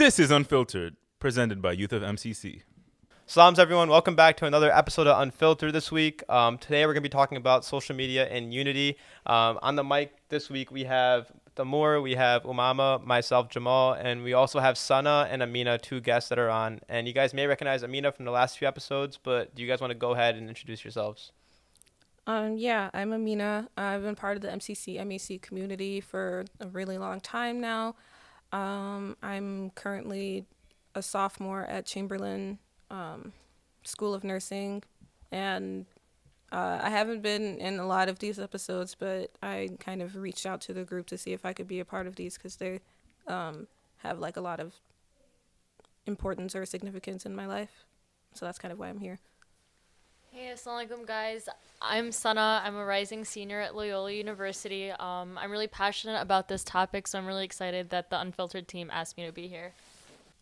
This is Unfiltered, presented by Youth of MCC. Salams, everyone. Welcome back to another episode of Unfiltered this week. Today, we're going to be talking about social media and unity. On the mic this week, we have Tamur, we have Umama, myself, Jamal, and we also have Sana and Amina, two guests that are on. And you guys may recognize Amina from the last few episodes, but do you guys want to go ahead and introduce yourselves? Yeah, I'm Amina. I've been part of the MCC MEC community for a really long time now. I'm currently a sophomore at Chamberlain School of Nursing, and I haven't been in a lot of these episodes, but I kind of reached out to the group to see if I could be a part of these because they have like a lot of importance or significance in my life. So that's kind of why I'm here. Hey, assalamualaikum guys. I'm Sana. I'm a rising senior at Loyola University. I'm really passionate about this topic, so I'm really excited that the Unfiltered team asked me to be here.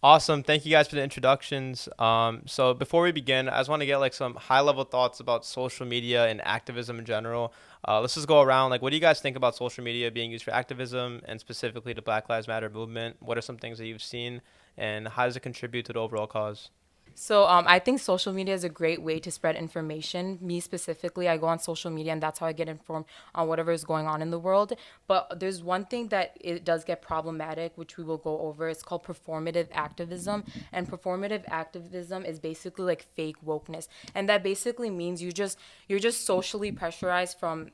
Awesome. Thank you guys for the introductions. So before we begin, I just want to get like some high-level thoughts about social media and activism in general. Let's just go around. Like, what do you guys think about social media being used for activism and specifically the Black Lives Matter movement? What are some things that you've seen, and how does it contribute to the overall cause? So I think social media is a great way to spread information. Me specifically, I go on social media and that's how I get informed on whatever is going on in the world. But there's one thing that it does get problematic, which we will go over. It's called performative activism. And performative activism is basically like fake wokeness. And that basically means you're just socially pressurized from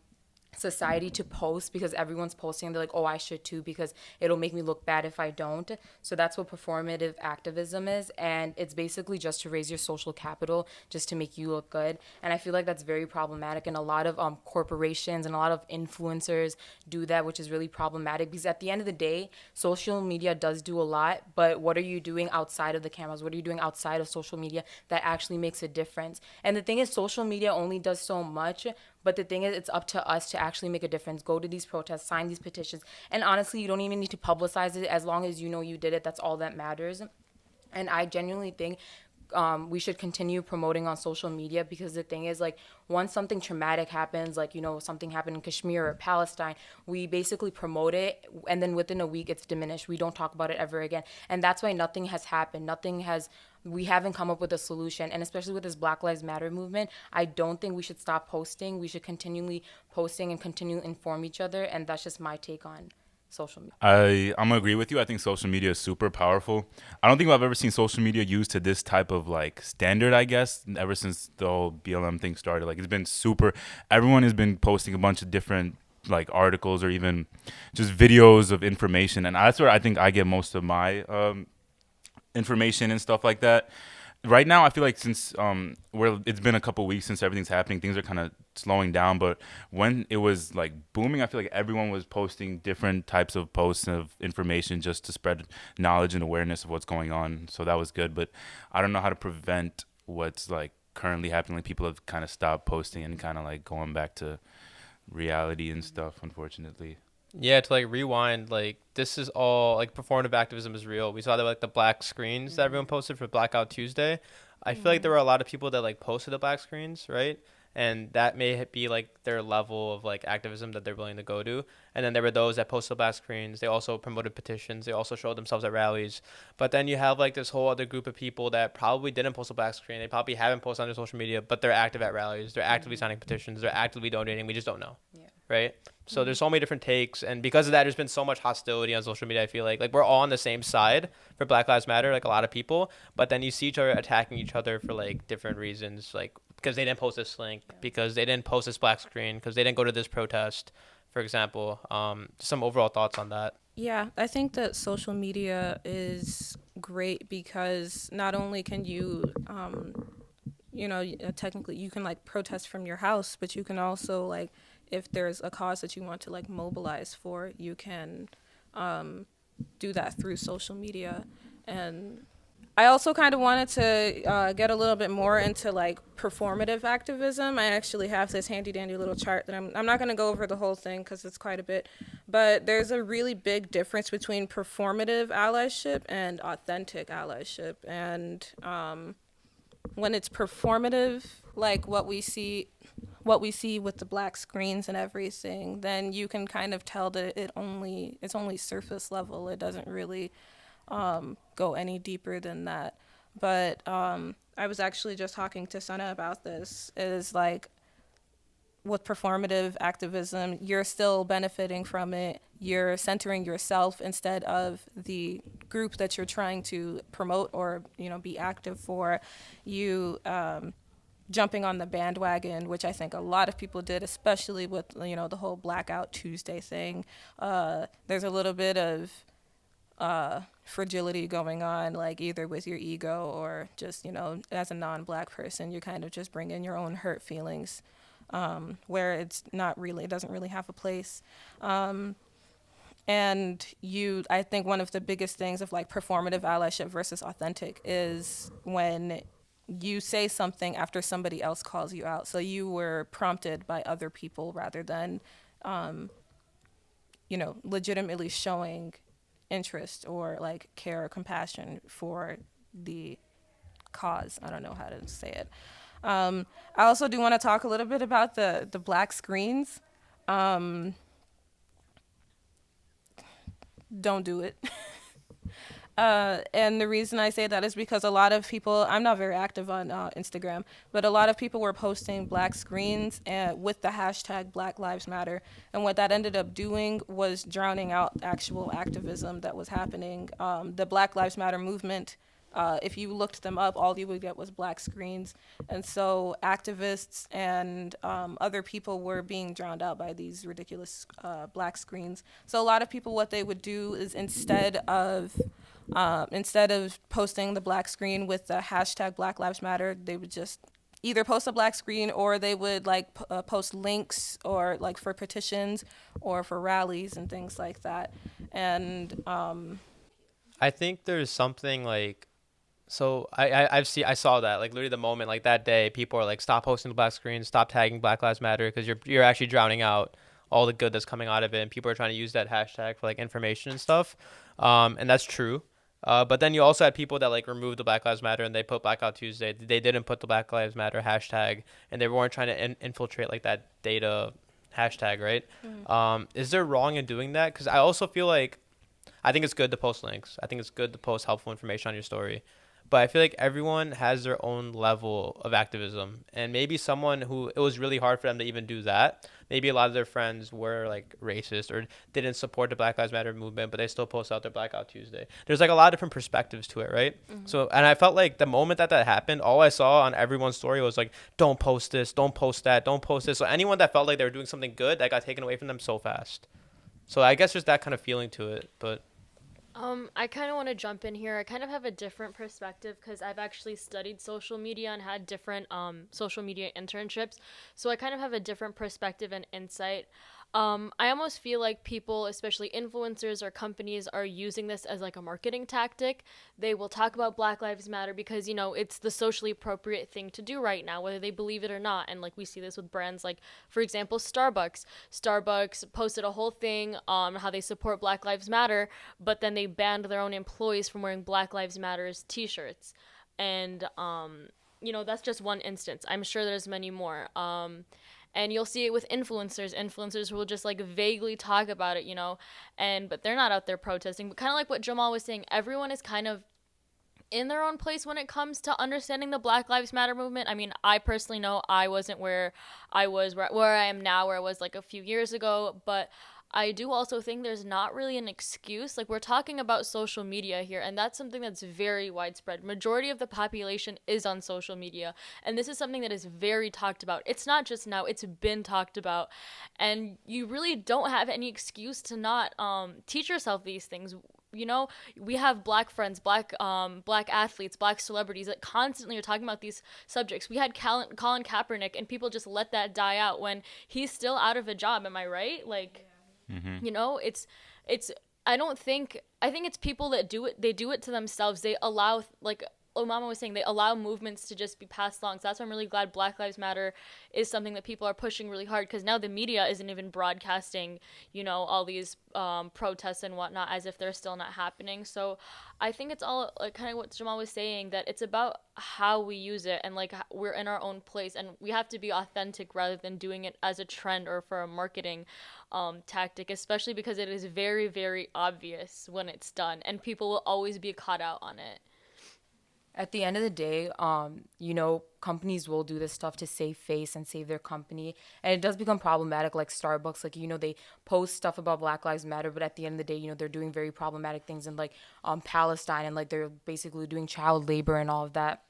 society to post because everyone's posting. They're like, oh, I should too because it'll make me look bad if I don't. So that's what performative activism is, and it's basically just to raise your social capital, just to make you look good. And I feel like that's very problematic, and a lot of corporations and a lot of influencers do that, which is really problematic because at the end of the day, social media does do a lot, but what are you doing outside of the cameras? What are you doing outside of social media that actually makes a difference? And the thing is, social media only does so much, but the thing is, it's up to us to actually make a difference. Go to these protests, sign these petitions. And honestly, you don't even need to publicize it. As long as you know you did it, that's all that matters. And I genuinely think we should continue promoting on social media because the thing is, like, once something traumatic happens, like, you know, something happened in Kashmir or Palestine, we basically promote it, and then within a week it's diminished. We don't talk about it ever again. And that's why nothing has happened. We haven't come up with a solution. And especially with this Black Lives Matter movement, I don't think we should stop posting. We should continually posting and continue to inform each other. And that's just my take on social media. I'm gonna agree with you. I think social media is super powerful. I don't think I've ever seen social media used to this type of like standard, I guess, ever since the whole BLM thing started. Like, it's been super, everyone has been posting a bunch of different like articles or even just videos of information, and that's where I think I get most of my information and stuff like that. Right now, I feel like since it's been a couple weeks since everything's happening, things are kind of slowing down. But when it was like booming, I feel like everyone was posting different types of posts of information just to spread knowledge and awareness of what's going on. So that was good. But I don't know how to prevent what's like currently happening. Like, people have kind of stopped posting and kind of like going back to reality and stuff, unfortunately. Yeah, to like rewind, like this is all like performative activism is real. We saw that like the black screens that everyone posted for Blackout Tuesday. I feel like there were a lot of people that like posted the black screens, right? And that may be like their level of like activism that they're willing to go to. And then there were those that posted black screens. They also promoted petitions. They also showed themselves at rallies. But then you have like this whole other group of people that probably didn't post a black screen. They probably haven't posted on their social media, but they're active at rallies. They're actively signing petitions. They're actively donating. We just don't know. Yeah. Right? So there's so many different takes, and because of that, there's been so much hostility on social media. I feel like we're all on the same side for Black Lives Matter, like a lot of people, but then you see each other attacking each other for like different reasons, like because they didn't post this link, because they didn't post this black screen, because they didn't go to this protest, for example. Some overall thoughts on that. Yeah, I think that social media is great because not only can you, technically you can like protest from your house, but you can also like, if there's a cause that you want to like mobilize for, you can do that through social media. And I also kind of wanted to get a little bit more into like performative activism. I actually have this handy dandy little chart that I'm not going to go over the whole thing because it's quite a bit, but there's a really big difference between performative allyship and authentic allyship. And when it's performative, like what we see with the black screens and everything, then you can kind of tell that it's only surface level. It doesn't really go any deeper than that. But I was actually just talking to Sana about this. Is like with performative activism, you're still benefiting from it. You're centering yourself instead of the group that you're trying to promote or be active for. You jumping on the bandwagon, which I think a lot of people did, especially with the whole Blackout Tuesday thing. There's a little bit of fragility going on, like either with your ego or just as a non-black person, you kind of just bring in your own hurt feelings, where it doesn't really have a place. And I think one of the biggest things of like performative allyship versus authentic is when you say something after somebody else calls you out. So you were prompted by other people rather than, legitimately showing interest or like care or compassion for the cause. I don't know how to say it. I also do want to talk a little bit about the black screens. Don't do it. And the reason I say that is because a lot of people, I'm not very active on Instagram, but a lot of people were posting black screens with the hashtag Black Lives Matter. And what that ended up doing was drowning out actual activism that was happening. The Black Lives Matter movement, if you looked them up, all you would get was black screens. And so activists and other people were being drowned out by these ridiculous black screens. So a lot of people, what they would do is instead of posting the black screen with the hashtag Black Lives Matter, they would just either post a black screen or they would like post links or like for petitions or for rallies and things like that. And I think there's something like, so I saw that like literally the moment like that day people are like, stop posting the black screen, stop tagging Black Lives Matter, because you're actually drowning out all the good that's coming out of it, and people are trying to use that hashtag for like information and stuff, and that's true. But then you also had people that like removed the Black Lives Matter and they put Blackout Tuesday. They didn't put the Black Lives Matter hashtag, and they weren't trying to infiltrate like that data hashtag, right? Is there wrong in doing that? Because I also feel like, I think it's good to post links. I think it's good to post helpful information on your story. But I feel like everyone has their own level of activism. And maybe someone who it was really hard for them to even do that. Maybe a lot of their friends were like racist or didn't support the Black Lives Matter movement, but they still post out their Blackout Tuesday. There's like a lot of different perspectives to it, right? So, and I felt like the moment that happened, all I saw on everyone's story was like, don't post this, don't post that, don't post this. So anyone that felt like they were doing something good, that got taken away from them so fast. So I guess there's that kind of feeling to it, but... I kind of want to jump in here. I kind of have a different perspective because I've actually studied social media and had different social media internships. So I kind of have a different perspective and insight. I almost feel like people, especially influencers or companies, are using this as like a marketing tactic. They will talk about Black Lives Matter because, it's the socially appropriate thing to do right now, whether they believe it or not. And like we see this with brands like, for example, Starbucks. Starbucks posted a whole thing on how they support Black Lives Matter, but then they banned their own employees from wearing Black Lives Matter's t-shirts. And, that's just one instance. I'm sure there's many more. And you'll see it with influencers. Influencers will just like vaguely talk about it, but they're not out there protesting. But kind of like what Jamal was saying, everyone is kind of in their own place when it comes to understanding the Black Lives Matter movement. I mean, I personally know I wasn't where I was, where I am now, where I was like a few years ago, but I do also think there's not really an excuse. Like, we're talking about social media here, and that's something that's very widespread. Majority of the population is on social media, and this is something that is very talked about. It's not just now, it's been talked about, and you really don't have any excuse to not teach yourself these things. We have black friends, black athletes, black celebrities that constantly are talking about these subjects. We had Colin Kaepernick, and people just let that die out when he's still out of a job. Am I right? Like, I think it's people that do it. They do it to themselves. They allow like Mama was saying, they allow movements to just be passed along. So that's why I'm really glad Black Lives Matter is something that people are pushing really hard, because now the media isn't even broadcasting, all these protests and whatnot as if they're still not happening. So I think it's all like kind of what Jamal was saying, that it's about how we use it, and like we're in our own place, and we have to be authentic rather than doing it as a trend or for a marketing tactic, especially because it is very, very obvious when it's done, and people will always be caught out on it. At the end of the day, companies will do this stuff to save face and save their company. And it does become problematic, like Starbucks, like, they post stuff about Black Lives Matter, but at the end of the day, they're doing very problematic things in, like, Palestine, and, like, they're basically doing child labor and all of that.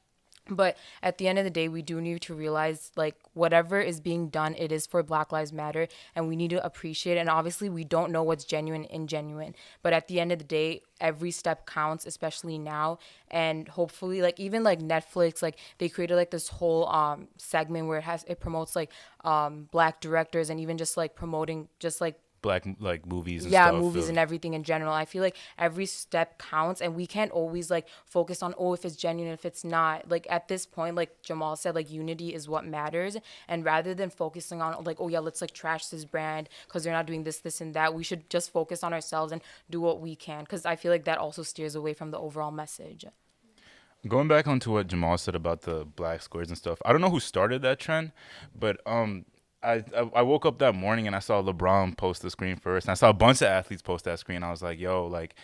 But at the end of the day, we do need to realize, like, whatever is being done, it is for Black Lives Matter, and we need to appreciate it. And obviously, we don't know what's genuine and ingenuine. But at the end of the day, every step counts, especially now. And hopefully, like, even, like, Netflix, like, they created, like, this whole segment where it promotes, like, Black directors, and even just, like, promoting just, like, Black, like, movies and yeah, stuff. movies and everything in general. I feel like every step counts, and we can't always, like, focus on, if it's genuine, if it's not. Like, at this point, like Jamal said, like, unity is what matters. And rather than focusing on, like, let's, like, trash this brand because they're not doing this and that, we should just focus on ourselves and do what we can, because I feel like that also steers away from the overall message. Going back onto what Jamal said about the black squares and stuff, I don't know who started that trend, but I woke up that morning and I saw LeBron post the screen first, and I saw a bunch of athletes post that screen. I was like, yo, like,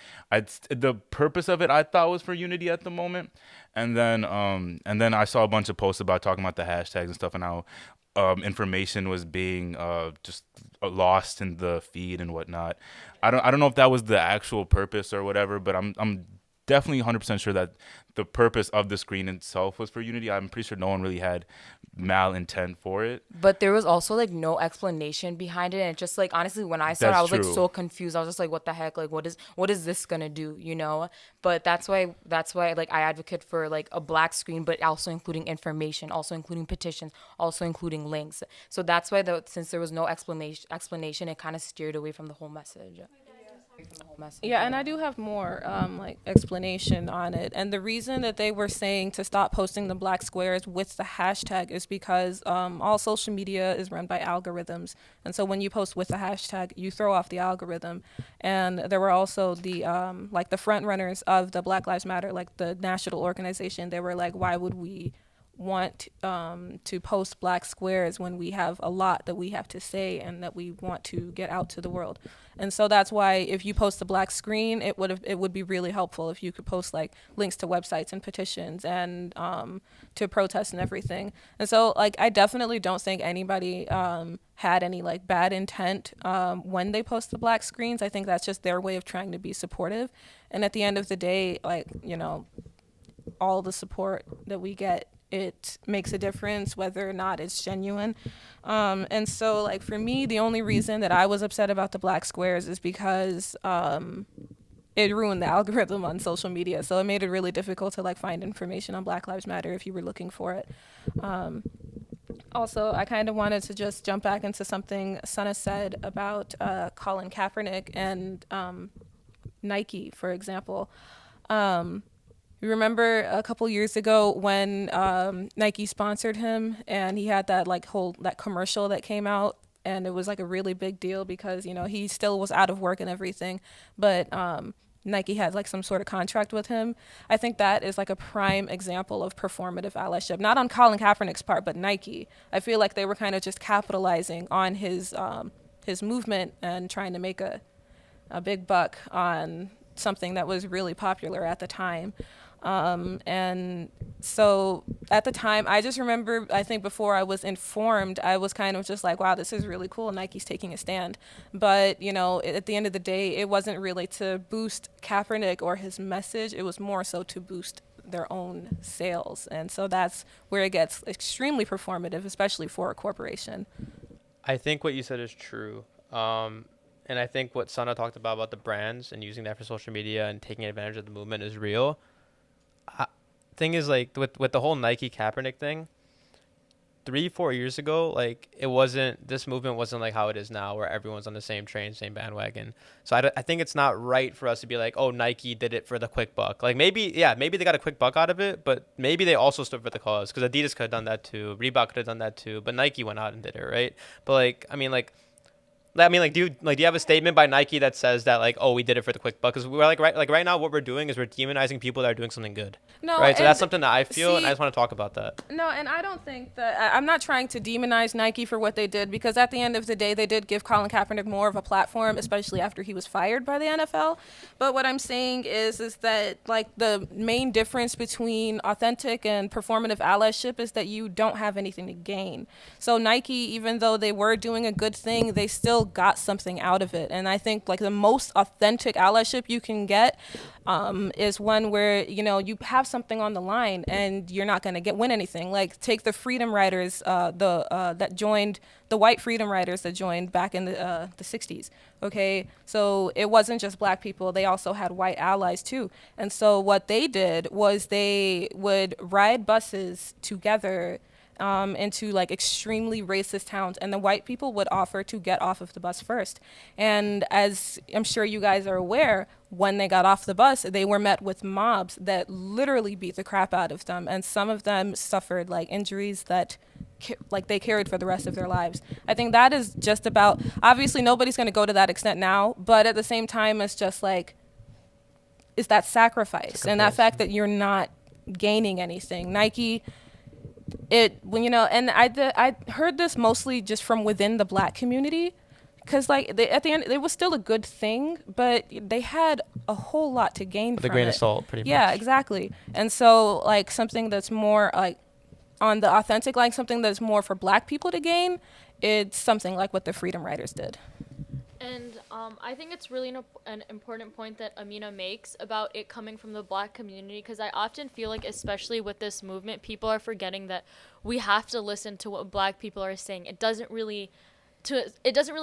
the purpose of it I thought was for unity at the moment, and then I saw a bunch of posts about talking about the hashtags and stuff, and how information was being just lost in the feed and whatnot. I don't know if that was the actual purpose or whatever, but I'm definitely 100% sure that the purpose of the screen itself was for unity. I'm pretty sure no one really had malintent for it. But there was also, like, no explanation behind it, and just, like, honestly, when I saw it, I was, like, so confused. I was just like, what the heck, like, what is this gonna do, But that's why like, I advocate for, like, a black screen, but also including information, also including petitions, also including links. So that's why, since there was no explanation, it kind of steered away from the whole message. Yeah, and I do have more like explanation on it. And the reason that they were saying to stop posting the black squares with the hashtag is because all social media is run by algorithms. And so when you post with the hashtag, you throw off the algorithm. And there were also the like the front runners of the Black Lives Matter, like the national organization. They were like, why would we want to post black squares when we have a lot that we have to say and that we want to get out to the world? And so that's why if you post the black screen, it would be really helpful if you could post, like, links to websites and petitions and to protests and everything. And so, like, I definitely don't think anybody had any, like, bad intent when they post the black screens. I think that's just their way of trying to be supportive. And at the end of the day, like, all the support that we get, it makes a difference whether or not it's genuine. And so, like, for me, the only reason that I was upset about the black squares is because it ruined the algorithm on social media. So it made it really difficult to, like, find information on Black Lives Matter if you were looking for it. Also, I kind of wanted to just jump back into something Sana said about Colin Kaepernick and Nike, for example. You remember a couple years ago when Nike sponsored him, and he had that, like, that commercial that came out, and it was, like, a really big deal because, he still was out of work and everything, but Nike had, like, some sort of contract with him. I think that is, like, a prime example of performative allyship, not on Colin Kaepernick's part, but Nike. I feel like they were kind of just capitalizing on his movement and trying to make a big buck on something that was really popular at the time. And so at the time, I just remember, I think before I was informed, I was kind of just like, wow, this is really cool. Nike's taking a stand. But, at the end of the day, it wasn't really to boost Kaepernick or his message. It was more so to boost their own sales. And so that's where it gets extremely performative, especially for a corporation. I think what you said is true. And I think what Sana talked about the brands and using that for social media and taking advantage of the movement is real. Thing is, like, with the whole Nike Kaepernick thing, 3-4 years ago, like this movement wasn't like how it is now, where everyone's on the same train, same bandwagon. So I think it's not right for us to be like, oh, Nike did it for the quick buck. Like maybe they got a quick buck out of it, but maybe they also stood for the cause, because Adidas could have done that too, Reebok could have done that too, but Nike went out and did it, right? But do you have a statement by Nike that says that, like, oh, we did it for the quick buck? Because we're right now, what we're doing is we're demonizing people that are doing something good. No, right. So and that's something that I feel, and I just want to talk about that. No, and I don't think that I'm not trying to demonize Nike for what they did, because at the end of the day, they did give Colin Kaepernick more of a platform, especially after he was fired by the NFL. But what I'm saying is that, like, the main difference between authentic and performative allyship is that you don't have anything to gain. So Nike, even though they were doing a good thing, they still got something out of it. And I think, like, the most authentic allyship you can get is one where, you know, you have something on the line and you're not going to win anything. Like, take the Freedom Riders, that joined, the white Freedom Riders that joined back in the 60s. Okay, so it wasn't just black people; they also had white allies too. And so what they did was they would ride buses together into, like, extremely racist towns, and the white people would offer to get off of the bus first. And as I'm sure you guys are aware, when they got off the bus, they were met with mobs that literally beat the crap out of them, and some of them suffered, like, injuries that they carried for the rest of their lives. I think that is just about, obviously nobody's going to go to that extent now, but at the same time, it's just like, it's that sacrifice and that fact that you're not gaining anything. Nike, and I heard this mostly just from within the black community, because, like, at the end, it was still a good thing, but they had a whole lot to gain from it. With a grain of salt, pretty much. Yeah, exactly. And so, like, something that's more, like, on the authentic, like, something that's more for black people to gain, it's something like what the Freedom Riders did. And I think it's really an important point that Amina makes about it coming from the black community, because I often feel like, especially with this movement, people are forgetting that we have to listen to what black people are saying. It doesn't really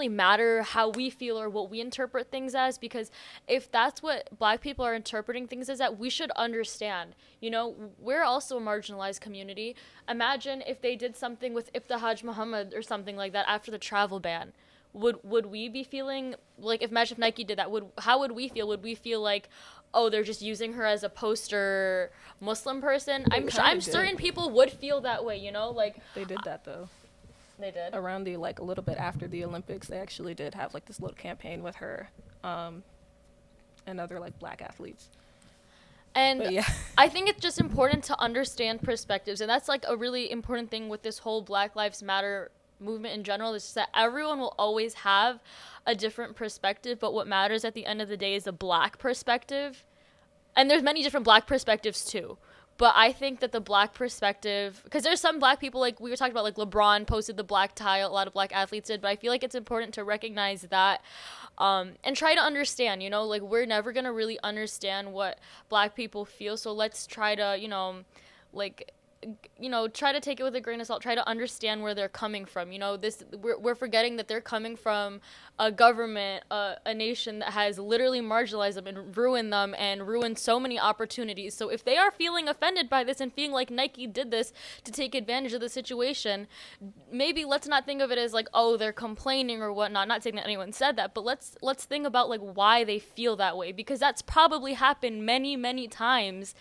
matter how we feel or what we interpret things as, because if that's what black people are interpreting things as, that we should understand. You know, we're also a marginalized community. Imagine if they did something with Ibtihaj Muhammad or something like that after the travel ban. Would we be feeling like, imagine if Nike did that, how would we feel? Would we feel like, oh, they're just using her as a poster Muslim person? I'm certain people would feel that way, you know, like. They did that though. They did? Around a little bit after the Olympics, they actually did have, like, this little campaign with her and other, like, black athletes. And yeah. I think it's just important to understand perspectives, and that's, like, a really important thing with this whole Black Lives Matter movement in general, is that everyone will always have a different perspective, but what matters at the end of the day is a black perspective. And there's many different black perspectives too. But I think that the black perspective, because there's some black people, like we were talking about, like LeBron posted the black tie, a lot of black athletes did, but I feel like it's important to recognize that and try to understand, you know, like, we're never going to really understand what black people feel. So let's try to, try to take it with a grain of salt, try to understand where they're coming from. You know, we're forgetting that they're coming from a government, a nation that has literally marginalized them and ruined so many opportunities. So if they are feeling offended by this and feeling like Nike did this to take advantage of the situation, maybe let's not think of it as like, oh, they're complaining or whatnot. Not saying that anyone said that, but let's think about, like, why they feel that way, because that's probably happened many, many times.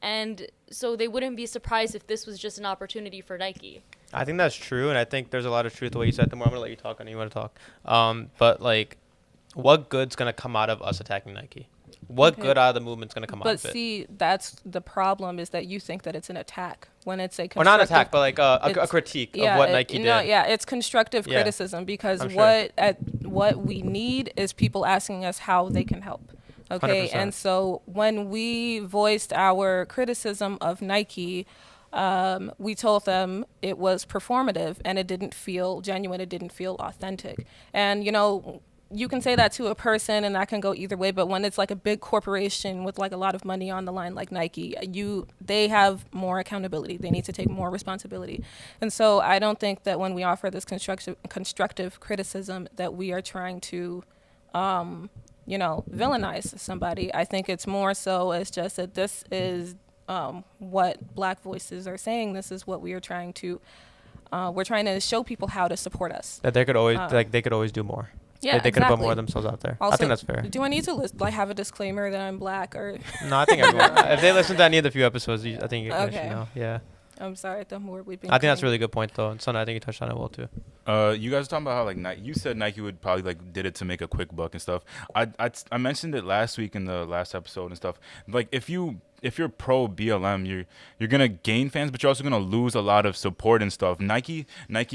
And so they wouldn't be surprised if this was just an opportunity for Nike. I think that's true, and I think there's a lot of truth to what you said. The more I'm going to let you talk, I know you want to talk. But, like, what good's going to come out of us attacking Nike? What good out of the movement's going to come out of it? But see, that's the problem, is that you think that it's an attack when it's a constructive... Or not an attack, but, like, a critique of what Nike did. Yeah, it's constructive criticism, because what we need is people asking us how they can help. Okay, 100%. And so when we voiced our criticism of Nike, we told them it was performative and it didn't feel genuine, it didn't feel authentic. And, you know, you can say that to a person and that can go either way, but when it's like a big corporation with, like, a lot of money on the line like Nike, they have more accountability. They need to take more responsibility. And so I don't think that when we offer this constructive criticism that we are trying to villainize somebody. I think it's more so as just that this is what Black voices are saying. This is what we are trying to we're trying to show people how to support us. That they could always do more. Yeah, Like, they could have put more exactly. of themselves out there. Also, I think that's fair. Do I need to have a disclaimer that I'm black or? No, I think everyone. If they listen to any of the few episodes, I think you guys should Okay. know. Yeah. I'm sorry, the more we've been. I think that's a cutting. really good point, though. And Son, I think you touched on it well, too. You guys were talking about how like you said Nike would probably like did it to make a quick buck and stuff. I mentioned it last week in the last episode and stuff. Like if you're pro BLM, you're gonna gain fans, but you're also gonna lose a lot of support and stuff. Nike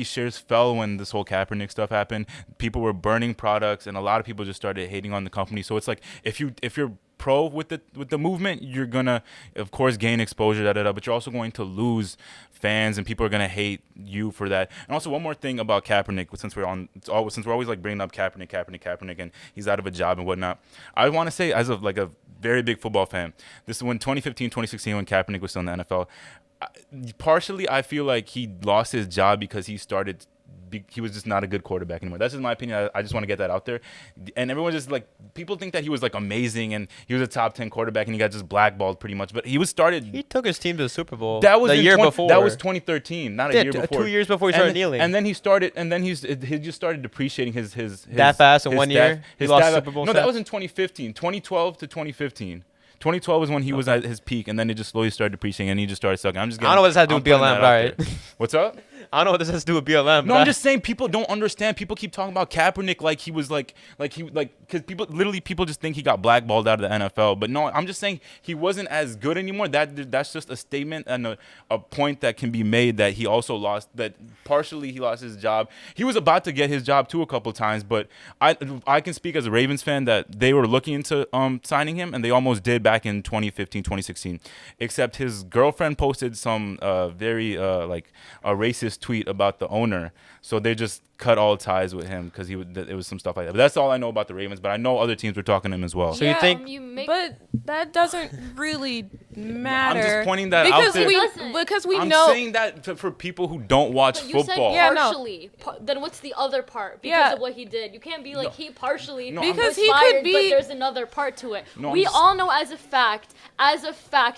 shares fell when this whole Kaepernick stuff happened. People were burning products, and a lot of people just started hating on the company. So it's like if you're pro with the movement, you're gonna of course gain exposure, but you're also going to lose fans, and people are gonna hate you for that. And also one more thing about Kaepernick, since we're always like bringing up Kaepernick, and he's out of a job and whatnot. I want to say, as of like a very big football fan, this is when 2015, 2016, when Kaepernick was still in the NFL. Partially, I feel like he lost his job because he was just not a good quarterback anymore. That's just my opinion. I just want to get that out there. And everyone just like, people think that he was like amazing and he was a top 10 quarterback and he got just blackballed pretty much. But he took his team to the Super Bowl. That was the year before. That was 2013, not a year before. 2 years before he started kneeling. And then he just started depreciating his that fast in 1 year. He lost Super Bowl. No, that was in 2015, 2012 to 2015. 2012 was when he was at his peak, and then it just slowly started depreciating, and he just started sucking. I don't know what this has to do with BLM, right? What's up? I don't know what this has to do with BLM. No, I'm just saying people don't understand. People keep talking about Kaepernick like he was because people just think he got blackballed out of the NFL. But no, I'm just saying he wasn't as good anymore. That's just a statement and a point that can be made that he also lost. That partially he lost his job. He was about to get his job too a couple times, but I can speak as a Ravens fan that they were looking into signing him, and they almost did back in 2015, 2016. Except his girlfriend posted some very a racist tweet about the owner, so they just cut all ties with him because it was some stuff like that. But that's all I know about the Ravens. But I know other teams were talking to him as well. So you think? But that doesn't really matter. I'm just pointing that out there. Because we I'm know. saying that for people who don't watch But you football. said partially. Then what's the other part? Because of what he did. You can't be like he partially because was he fired, could be. but there's another part to it. No, we all know as a fact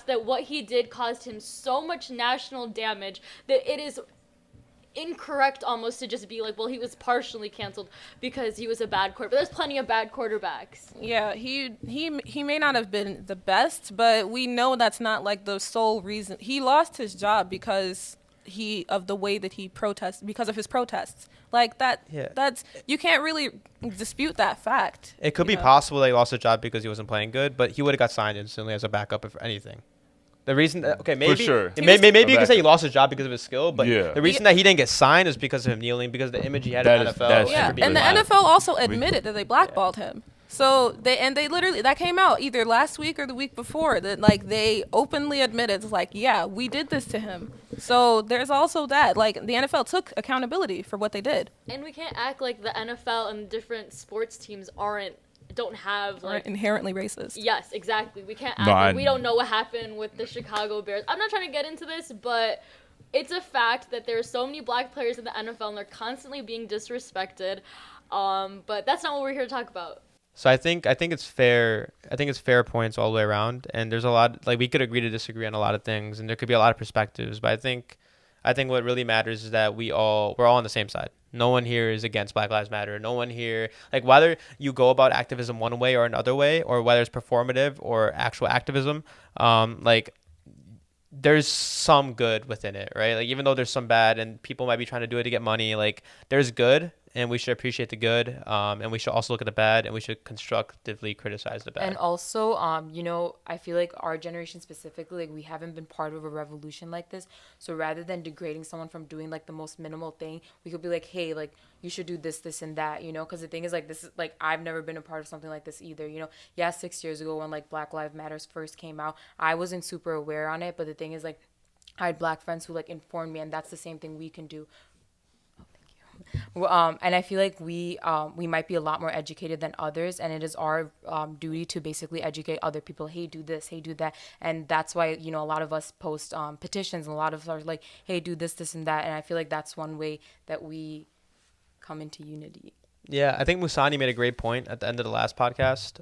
that what he did caused him so much national damage that it is incorrect almost to just be like, well, he was partially canceled because he was a bad quarterback. There's plenty of bad quarterbacks. Yeah, he may not have been the best, but we know that's not like the sole reason. He lost his job because of the way that he protests, because of his protests. Like that. Yeah. That's, you can't really dispute that fact. It could be possible that he lost his job because he wasn't playing good, but he would have got signed instantly as a backup if anything. The reason, maybe for sure. Maybe you could say he lost his job because of his skill, but Yeah. the reason that he didn't get signed is because of him kneeling, because of the image he had in the NFL. Yeah, Being and the mad. NFL also admitted that they blackballed him. So they literally, that came out either last week or the week before, that like they openly admitted, it's like, yeah, we did this to him. So there's also that, like, the NFL took accountability for what they did. And we can't act like the NFL and different sports teams don't have Are like inherently racist. Yes, exactly. We can't act like we don't know what happened with the Chicago Bears. I'm not trying to get into this, but it's a fact that there are so many black players in the NFL and they're constantly being disrespected. But that's not what we're here to talk about. So I think it's fair. I think it's fair points all the way around, and there's a lot, like, we could agree to disagree on a lot of things, and there could be a lot of perspectives. But I think what really matters is that we're all on the same side. No one here is against Black Lives Matter. No one here, like, whether you go about activism one way or another way, or whether it's performative or actual activism, like, there's some good within it, right? Like, even though there's some bad and people might be trying to do it to get money, like, there's good, and we should appreciate the good, and we should also look at the bad, and we should constructively criticize the bad. And also, I feel like our generation specifically, like, we haven't been part of a revolution like this. So rather than degrading someone from doing like the most minimal thing, we could be like, hey, like, you should do this, this, and that, because the thing is, like, this is like, I've never been a part of something like this either. Yeah, 6 years ago when like Black Lives Matters first came out, I wasn't super aware on it, but the thing is, like, I had black friends who like informed me, and that's the same thing we can do. And I feel like we might be a lot more educated than others, and it is our duty to basically educate other people. Hey, do this. Hey, do that. And that's why a lot of us post petitions, and a lot of us are like, hey, do this, this, and that. And I feel like that's one way that we come into unity. Yeah, I think Musani made a great point at the end of the last podcast.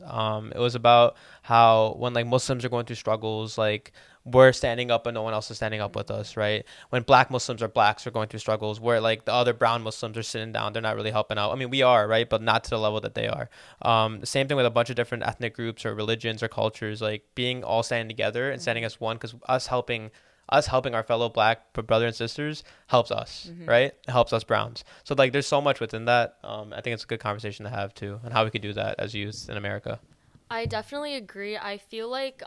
It was about how when like Muslims are going through struggles, like we're standing up and no one else is standing up with us, right? When black Muslims or blacks are going through struggles, where like the other brown Muslims are sitting down, they're not really helping out. I mean, we are, right? But not to the level that they are. The same thing with a bunch of different ethnic groups or religions or cultures, like being all standing together and standing as one, because us helping our fellow black brother and sisters helps us, right? It helps us browns. So like there's so much within that. I think it's a good conversation to have too, and how we could do that as youth in America. I definitely agree. I feel like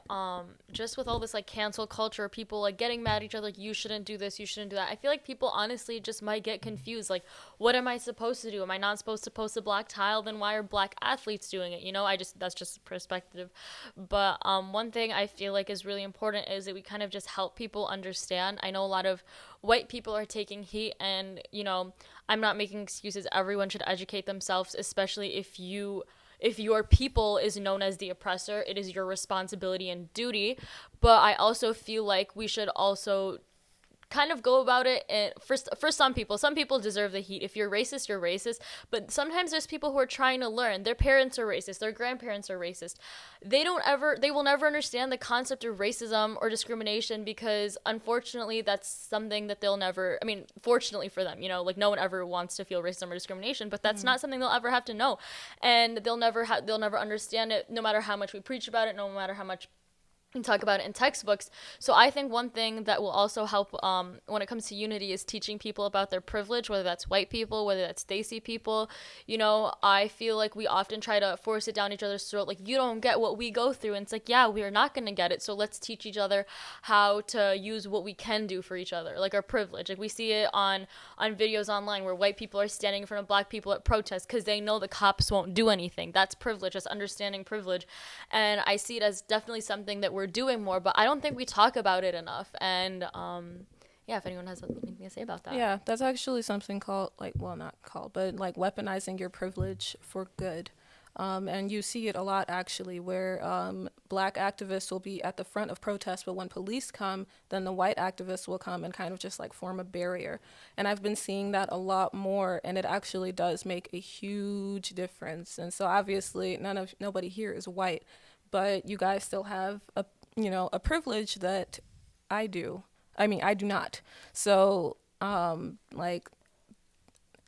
just with all this like cancel culture, people like getting mad at each other, like you shouldn't do this, you shouldn't do that. I feel like people honestly just might get confused. Like, what am I supposed to do? Am I not supposed to post a black tile? Then why are black athletes doing it? You know, that's just perspective. But one thing I feel like is really important is that we kind of just help people understand. I know a lot of white people are taking heat, and you know, I'm not making excuses. Everyone should educate themselves, especially if your people is known as the oppressor. It is your responsibility and duty. But I also feel like we should also kind of go about it, and for some people deserve the heat. If you're racist, you're racist. But sometimes there's people who are trying to learn. Their parents are racist, their grandparents are racist. They will never understand the concept of racism or discrimination, because unfortunately that's something that they'll never, I mean, fortunately for them, you know, like no one ever wants to feel racism or discrimination, but that's not something they'll ever have to know. And they'll never understand it, no matter how much we preach about it, no matter how much and talk about it in textbooks. So I think one thing that will also help when it comes to unity is teaching people about their privilege, whether that's white people, whether that's Stacey people. You know, I feel like we often try to force it down each other's throat, like, you don't get what we go through. And it's like, yeah, we are not going to get it. So let's teach each other how to use what we can do for each other, like our privilege. Like we see it on videos online where white people are standing in front of black people at protests because they know the cops won't do anything. That's privilege. That's understanding privilege. And I see it as definitely something that we're doing more, but I don't think we talk about it enough. And yeah, if anyone has anything to say about that. Yeah, that's actually something called, like, well, not called, but like weaponizing your privilege for good. And you see it a lot, actually, where black activists will be at the front of protests, but when police come, then the white activists will come and kind of just like form a barrier. And I've been seeing that a lot more, and it actually does make a huge difference. And so obviously nobody here is white, but you guys still have a privilege that I do. I mean, I do not. So like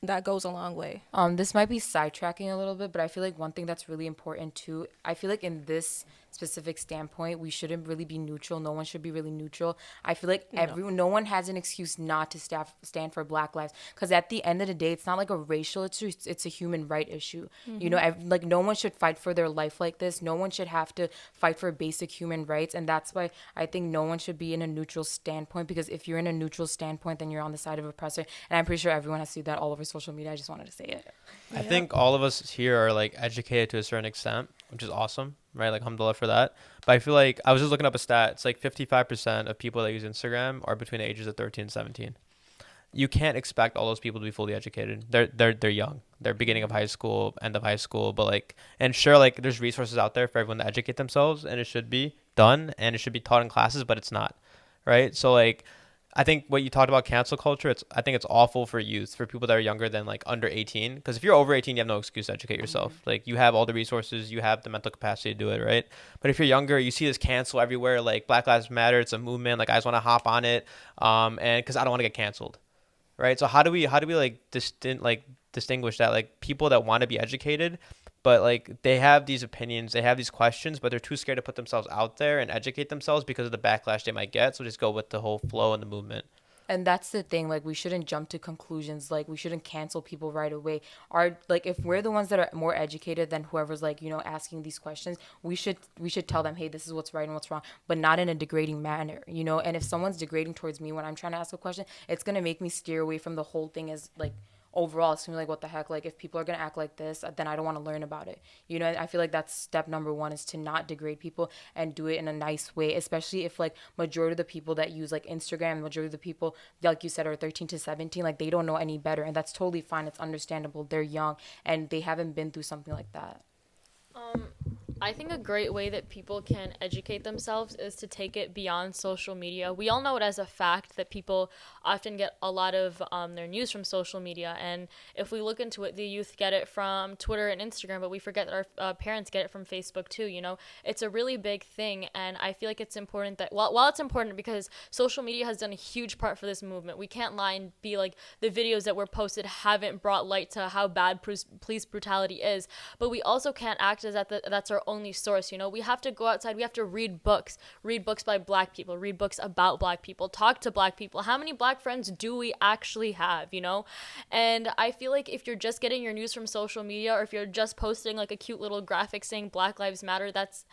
that goes a long way. This might be sidetracking a little bit, but I feel like one thing that's really important too, I feel like in this specific standpoint, we shouldn't really be neutral. No one should be really neutral. I feel like no one has an excuse not to stand for Black lives, because at the end of the day, it's not like a racial issue, it's a human right issue. You know, like no one should fight for their life like this. No one should have to fight for basic human rights, and that's why I think no one should be in a neutral standpoint, because if you're in a neutral standpoint, then you're on the side of oppressor. And I'm pretty sure everyone has seen that all over social media. I just wanted to say it. I think all of us here are like educated to a certain extent, which is awesome, right? Like, alhamdulillah for that. But I feel like I was just looking up a stat. It's like 55% of people that use Instagram are between the ages of 13 and 17. You can't expect all those people to be fully educated. They're young. They're beginning of high school, end of high school. But like, and sure, like there's resources out there for everyone to educate themselves, and it should be done, and it should be taught in classes, but it's not, right? So like, I think what you talked about cancel culture, I think it's awful for youth, for people that are younger than like under 18. Because if you're over 18, you have no excuse to educate yourself. Like you have all the resources, you have the mental capacity to do it, right? But if you're younger, you see this cancel everywhere, like Black Lives Matter, it's a movement, like I just want to hop on it, and because I don't want to get canceled, right? So how do we like distinguish that, like people that want to be educated, but like they have these opinions, they have these questions, but they're too scared to put themselves out there and educate themselves because of the backlash they might get. So just go with the whole flow and the movement. And that's the thing, like we shouldn't jump to conclusions, like we shouldn't cancel people right away. Like if we're the ones that are more educated than whoever's like, you know, asking these questions, we should tell them, hey, this is what's right and what's wrong, but not in a degrading manner, you know. And if someone's degrading towards me when I'm trying to ask a question, it's gonna make me steer away from the whole thing. As like overall, it's gonna be like, what the heck, like if people are gonna act like this, then I don't want to learn about it, you know. I feel like that's step number one, is to not degrade people and do it in a nice way, especially if like majority of the people that use like Instagram, majority of the people, like you said, are 13 to 17, like they don't know any better, and that's totally fine. It's understandable. They're young and they haven't been through something like that. I think a great way that people can educate themselves is to take it beyond social media. We all know it as a fact that people often get a lot of their news from social media. And if we look into it, the youth get it from Twitter and Instagram, but we forget that our parents get it from Facebook too. You know, it's a really big thing. And I feel like it's important that, while it's important because social media has done a huge part for this movement, we can't lie and be like the videos that were posted haven't brought light to how bad police brutality is. But we also can't act as that's our only source. You know, we have to go outside, we have to read books by Black people, read books about Black people, talk to Black people. How many Black friends do we actually have, you know? And I feel like if you're just getting your news from social media, or if you're just posting like a cute little graphic saying Black Lives Matter, that's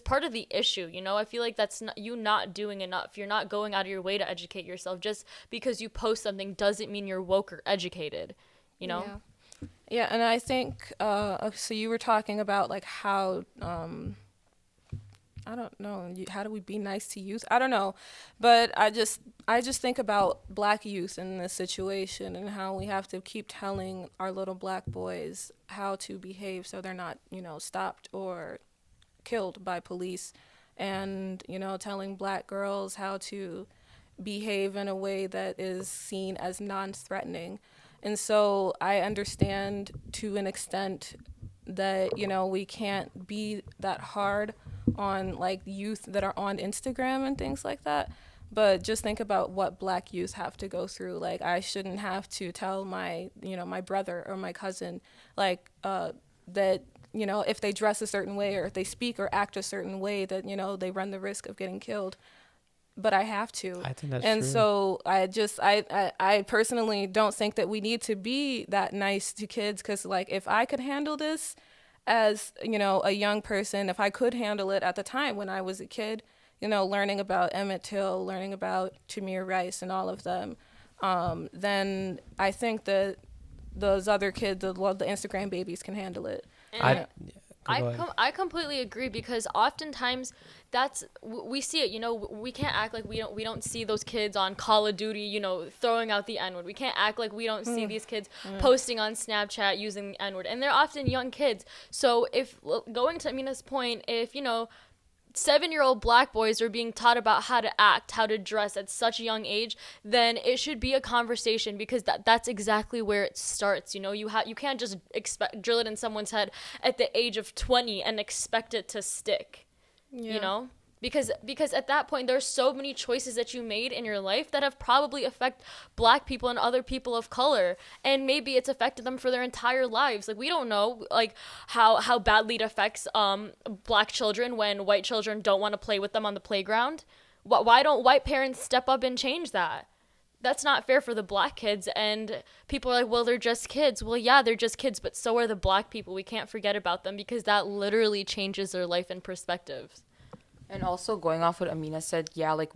part of the issue, you know? I feel like that's not doing enough. You're not going out of your way to educate yourself. Just because you post something doesn't mean you're woke or educated, you know? Yeah, and I think, so you were talking about, like, how, I don't know, how do we be nice to youth? I don't know, but I just think about Black youth in this situation and how we have to keep telling our little Black boys how to behave so they're not, you know, stopped or killed by police, and, you know, telling Black girls how to behave in a way that is seen as non-threatening. And so I understand to an extent that, you know, we can't be that hard on like youth that are on Instagram and things like that. But just think about what Black youth have to go through. Like, I shouldn't have to tell my, you know, my brother or my cousin, like, that, you know, if they dress a certain way or if they speak or act a certain way, that, you know, they run the risk of getting killed. But I have to. I think that's and true. So I personally don't think that we need to be that nice to kids, because, like, if I could handle this as, you know, a young person, if I could handle it at the time when I was a kid, you know, learning about Emmett Till, learning about Tamir Rice and all of them, then I think that those other kids, the Instagram babies, can handle it. And I I completely agree, because oftentimes we see it, you know. We can't act like we don't see those kids on Call of Duty, you know, throwing out the N-word. We can't act like we don't see these kids posting on Snapchat using the N-word, and they're often young kids. So if, going to Amina's point, if, you know, 7-year-old Black boys are being taught about how to act, how to dress at such a young age, then it should be a conversation, because that's exactly where it starts. You know, you can't just drill it in someone's head at the age of 20 and expect it to stick. Yeah. You know? Because at that point, there's so many choices that you made in your life that have probably affected Black people and other people of color, and maybe it's affected them for their entire lives. Like, we don't know, like, how badly it affects Black children when white children don't want to play with them on the playground. Why don't white parents step up and change that? That's not fair for the Black kids. And people are like, well, they're just kids. Well, yeah, they're just kids, but so are the Black people. We can't forget about them, because that literally changes their life and perspectives. And also, going off what Amina said, yeah, like,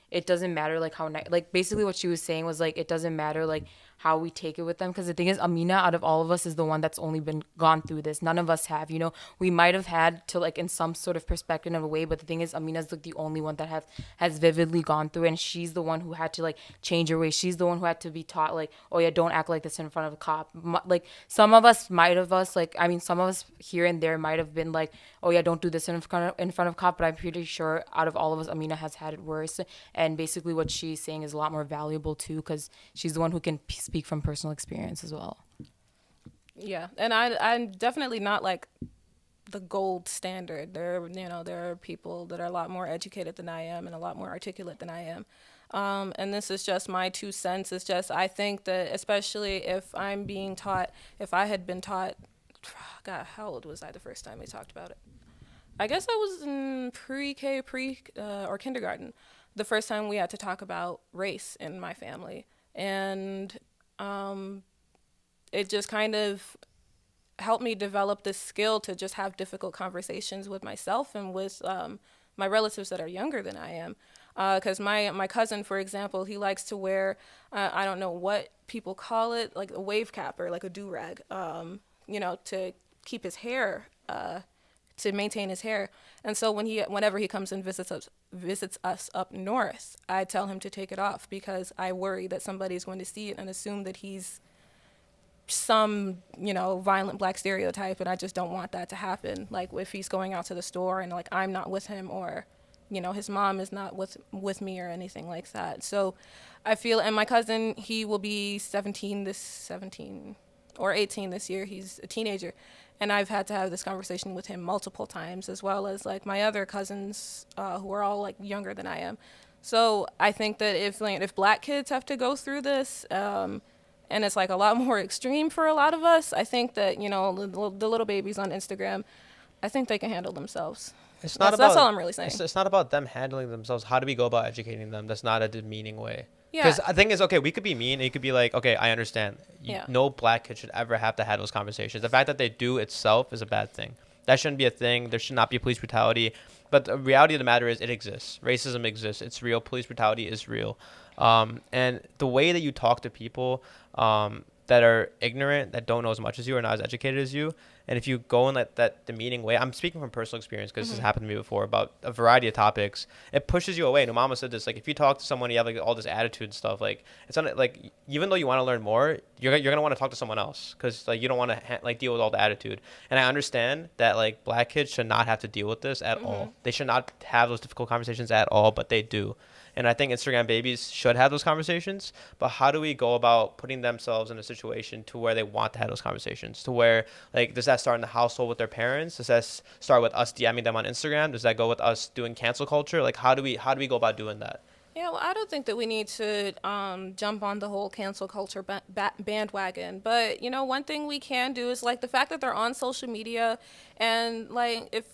it doesn't matter, like, how like, basically what she was saying was, like, it doesn't matter, like, how we take it with them, because the thing is, Amina, out of all of us, is the one that's only been gone through this. None of us have, you know. We might have had to, like, in some sort of perspective of a way, but the thing is, Amina's, like, the only one that has vividly gone through it, and she's the one who had to, like, change her ways. She's the one who had to be taught, like, oh yeah, don't act like this in front of a cop. Like, some of us some of us here and there might have been like, oh yeah, don't do this in front of cop, but I'm pretty sure out of all of us, Amina has had it worse. And basically what she's saying is a lot more valuable too, because she's the one who can speak from personal experience as well. Yeah, and I'm definitely not like the gold standard. There are people that are a lot more educated than I am and a lot more articulate than I am. And this is just my 2 cents. It's just, I think that especially if I had been taught, God, how old was I the first time they talked about it? I guess I was in pre-K, or kindergarten, the first time we had to talk about race in my family. And it just kind of helped me develop this skill to just have difficult conversations with myself and with my relatives that are younger than I am. Because my cousin, for example, he likes to wear, I don't know what people call it, like a wave cap or like a do-rag, to keep his hair, to maintain his hair. And so whenever he comes and visits us up north, I tell him to take it off, because I worry that somebody's going to see it and assume that he's some, violent black stereotype, and I just don't want that to happen. Like if he's going out to the store and like I'm not with him, or his mom is not with me or anything like that. So I feel, and my cousin, he will be 17 or 18 this year. He's a teenager. And I've had to have this conversation with him multiple times, as well as like my other cousins who are all like younger than I am. So I think that if black kids have to go through this, and it's like a lot more extreme for a lot of us, I think that, the little babies on Instagram, I think they can handle themselves. That's all I'm really saying. It's not about them handling themselves. How do we go about educating them? That's not a demeaning way. Yeah. Because the thing is, okay, we could be mean, and you could be like, okay, I understand. Yeah. No black kid should ever have to have those conversations. The fact that they do itself is a bad thing. That shouldn't be a thing. There should not be police brutality. But the reality of the matter is it exists. Racism exists. It's real. Police brutality is real. And the way that you talk to people that are ignorant, that don't know as much as you, or not as educated as you, and if you go in that demeaning way, I'm speaking from personal experience because this has happened to me before about a variety of topics, it pushes you away. And Mama said this, like if you talk to someone, you have like all this attitude and stuff, like it's not like, even though you want to learn more, you're gonna want to talk to someone else because like you don't want to like deal with all the attitude. And I understand that like black kids should not have to deal with this at all. They should not have those difficult conversations at all, but they do. And I think Instagram babies should have those conversations, but how do we go about putting themselves in a situation to where they want to have those conversations? To where, like, does that start in the household with their parents? Does that start with us DMing them on Instagram? Does that go with us doing cancel culture? Like, how do we go about doing that? Yeah, well, I don't think that we need to jump on the whole cancel culture bandwagon. But, one thing we can do is, like, the fact that they're on social media and, like,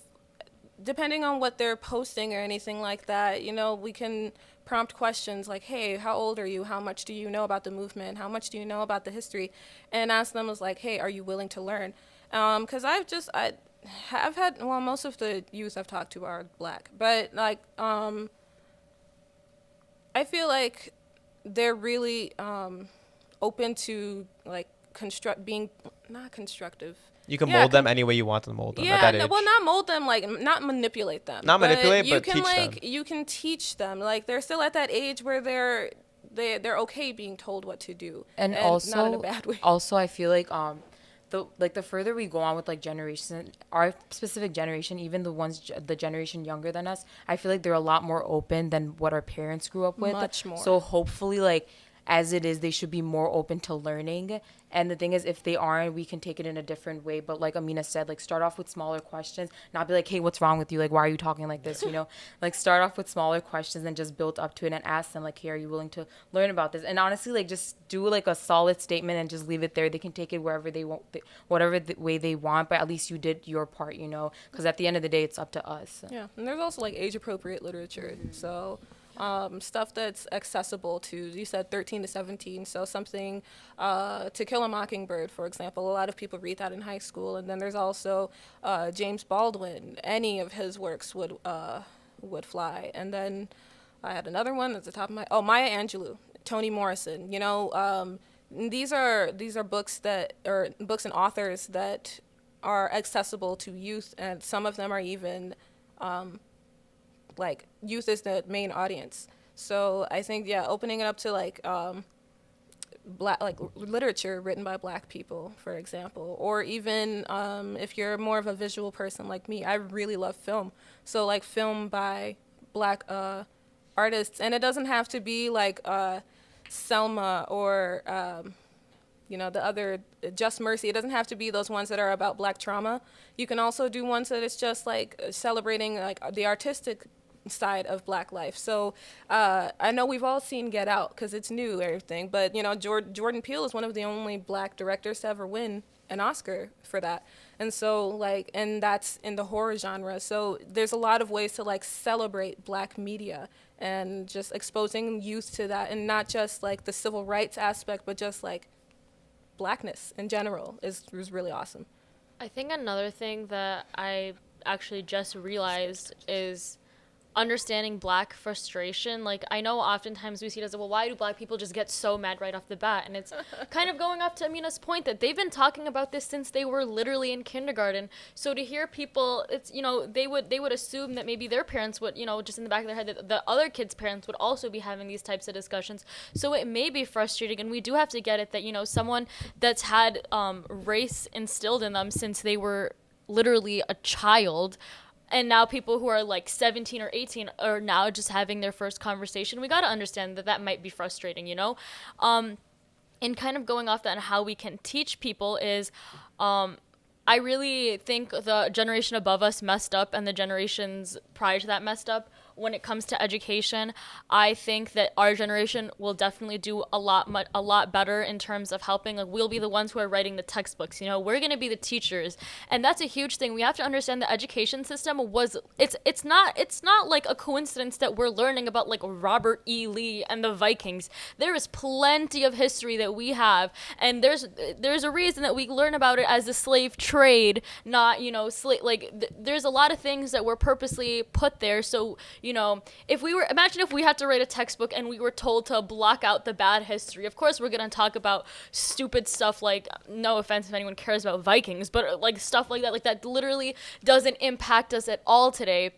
depending on what they're posting or anything like that, we can prompt questions like, hey, how old are you? How much do you know about the movement? How much do you know about the history? And ask them as like, hey, are you willing to learn? Because I have had, well, most of the youth I've talked to are black, but like, I feel like they're really open to like being not constructive. You can mold them any way you want to mold them at that age. Well, not mold them, like not manipulate them. Not manipulate, but teach them. You can teach them. Like they're still at that age where they're okay being told what to do, and also not in a bad way. Also, I feel like the further we go on with like generation, our specific generation, even the generation younger than us, I feel like they're a lot more open than what our parents grew up with. Much more. So hopefully, like, as it is, they should be more open to learning. And the thing is, if they aren't, we can take it in a different way. But like Amina said, like start off with smaller questions, not be like, hey, what's wrong with you? Like, why are you talking like this? Like start off with smaller questions and just build up to it and ask them like, hey, are you willing to learn about this? And honestly, like just do like a solid statement and just leave it there. They can take it wherever they want, whatever the way they want, but at least you did your part, because at the end of the day, it's up to us. Yeah. And there's also like age appropriate literature. So stuff that's accessible to, you said 13 to 17, so something To Kill a Mockingbird, for example. A lot of people read that in high school. And then there's also James Baldwin. Any of his works would fly. And then I had another one at the top of Maya Angelou, Toni Morrison. These are books books and authors that are accessible to youth, and some of them are even like youth is the main audience. So I think opening it up to like black like literature written by black people, for example, or even if you're more of a visual person like me, I really love film. So like film by black artists, and it doesn't have to be like Selma or the other Just Mercy. It doesn't have to be those ones that are about black trauma. You can also do ones that it's just like celebrating like the artistic side of black life. So I know we've all seen Get Out because it's new, everything, but Jordan Peele is one of the only black directors to ever win an Oscar for that. And so and that's in the horror genre. So there's a lot of ways to like celebrate black media and just exposing youth to that, and not just like the civil rights aspect, but just like blackness in general is really awesome. I think another thing that I actually just realized is understanding black frustration. Like, I know oftentimes we see it as, well, why do black people just get so mad right off the bat? And it's kind of going off to Amina's point that they've been talking about this since they were literally in kindergarten. So to hear people, it's, you know, they would assume that maybe their parents would, you know, just in the back of their head, that the other kids' parents would also be having these types of discussions. So it may be frustrating, and we do have to get it that, you know, someone that's had race instilled in them since they were literally a child, and now people who are like 17 or 18 are now just having their first conversation. We got to understand that that might be frustrating, you know? And kind of going off that and how we can teach people is, I really think the generation above us messed up and the generations prior to that messed up when it comes to education. I think that our generation will definitely do a lot better in terms of helping. Like, we'll be the ones who are writing the textbooks, you know, we're going to be the teachers. And that's a huge thing. We have to understand the education system it's not like a coincidence that we're learning about like Robert E. Lee and the Vikings. There is plenty of history that we have, and there's a reason that we learn about it as the slave trade, not, you know, there's a lot of things that were purposely put there. So, you know, imagine if we had to write a textbook and we were told to block out the bad history. Of course, we're going to talk about stupid stuff like, no offense if anyone cares about Vikings, but like stuff like that literally doesn't impact us at all today,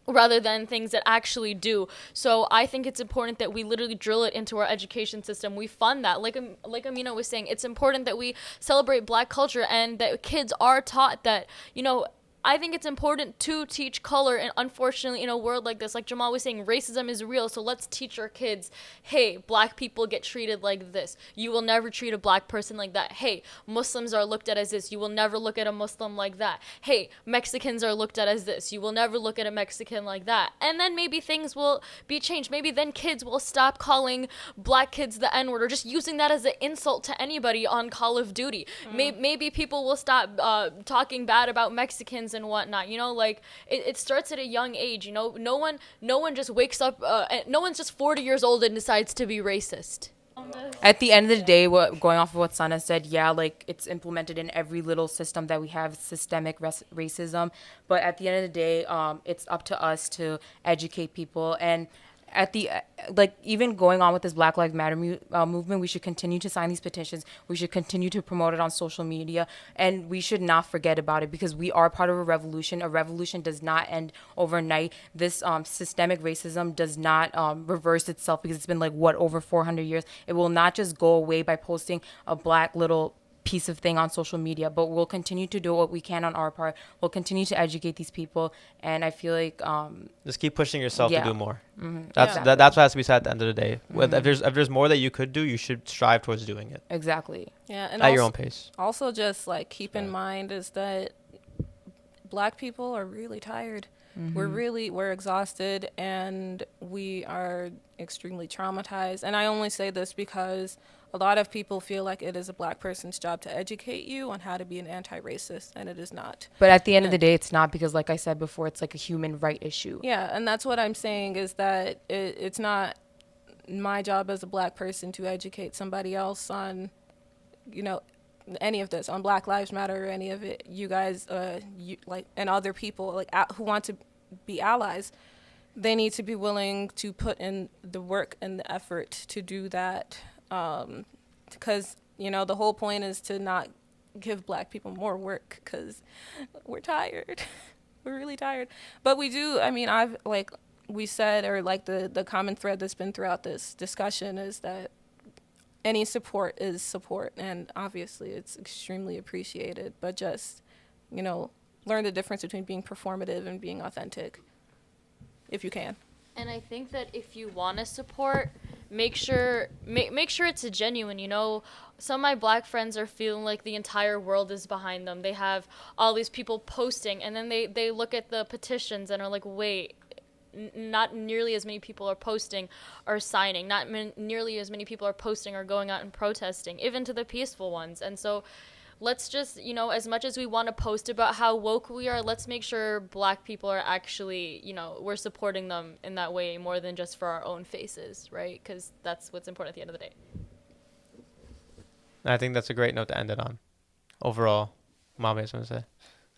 rather than things that actually do. So I think it's important that we literally drill it into our education system. We fund that. Like Amina was saying, it's important that we celebrate black culture and that kids are taught that, you know, I think it's important to teach color, and unfortunately in a world like this, like Jamal was saying, racism is real, so let's teach our kids, hey, black people get treated like this. You will never treat a black person like that. Hey, Muslims are looked at as this. You will never look at a Muslim like that. Hey, Mexicans are looked at as this. You will never look at a Mexican like that. And then maybe things will be changed. Maybe then kids will stop calling black kids the N-word or just using that as an insult to anybody on Call of Duty. Maybe people will stop talking bad about Mexicans and whatnot, you know, like it starts at a young age, you know. No one just wakes up, no one's just 40 years old and decides to be racist. At the end of the day, going off of what Sana said, yeah, like it's implemented in every little system that we have, systemic racism. But at the end of the day, it's up to us to educate people. And at the like, even going on with this Black Lives Matter movement, we should continue to sign these petitions. We should continue to promote it on social media, and we should not forget about it, because we are part of a revolution. A revolution does not end overnight. This systemic racism does not reverse itself, because it's been like over 400 years. It will not just go away by posting a black little piece of thing on social media, but we'll continue to do what we can on our part. We'll continue to educate these people, and I feel like just keep pushing yourself to do more. Mm-hmm. That's what has to be said at the end of the day. Mm-hmm. If there's more that you could do, you should strive towards doing it. Exactly. Yeah, and at your own pace. Also, just like keep in mind is that black people are really tired. Mm-hmm. We're exhausted, and we are extremely traumatized. And I only say this because a lot of people feel like it is a black person's job to educate you on how to be an anti-racist, and it is not. But at the end of the day, it's not, because like I said before, it's like a human right issue. Yeah, and that's what I'm saying, is that it's not my job as a black person to educate somebody else on, you know, any of this, on Black Lives Matter or any of it. You guys, and other people like who want to be allies, they need to be willing to put in the work and the effort to do that. Because, you know, the whole point is to not give black people more work, because we're tired. We're really tired. But we do, I mean, I've, like we said, or like the common thread that's been throughout this discussion is that any support is support, and obviously it's extremely appreciated, but just, you know, learn the difference between being performative and being authentic, if you can. And I think that if you want to support, make sure it's a genuine, you know. Some of my black friends are feeling like the entire world is behind them. They have all these people posting, and then they look at the petitions and are like, wait, not nearly as many people are posting or signing. Not nearly as many people are posting or going out and protesting, even to the peaceful ones. And so let's just, you know, as much as we want to post about how woke we are, let's make sure black people are actually, you know, we're supporting them in that way more than just for our own faces, right? Because that's what's important at the end of the day. I think that's a great note to end it on. Overall, Mama has something to say.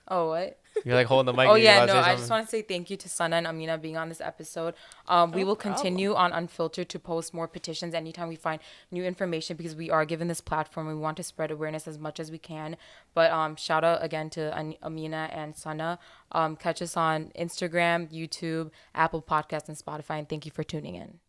Oh, what? You're like holding the mic. Oh, you yeah, about to no, say I just something? want to say thank you to Sana and Amina being on this episode. We will problem. continue on Unfiltered to post more petitions anytime we find new information because we are given this platform. We want to spread awareness as much as we can. But shout out again to Amina and Sana. Catch us on Instagram, YouTube, Apple Podcasts, and Spotify. And thank you for tuning in.